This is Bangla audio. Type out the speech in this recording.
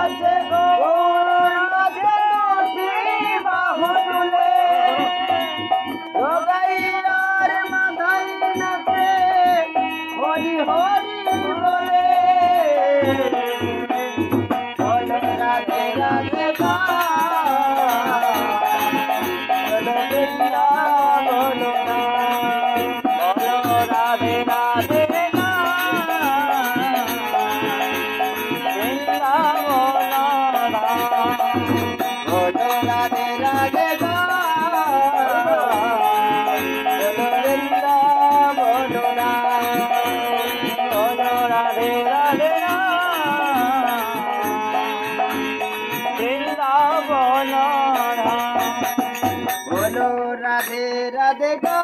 আছে গৌর মাঝে বাহু তুলে জগাইয়ার মাথায় নাচে হরি হরি বলে বলো রাধে রাধে বলো বৃন্দাবন বলো রাধে রাধে বলো রাধে রাধে বলো রাধে রাধে গো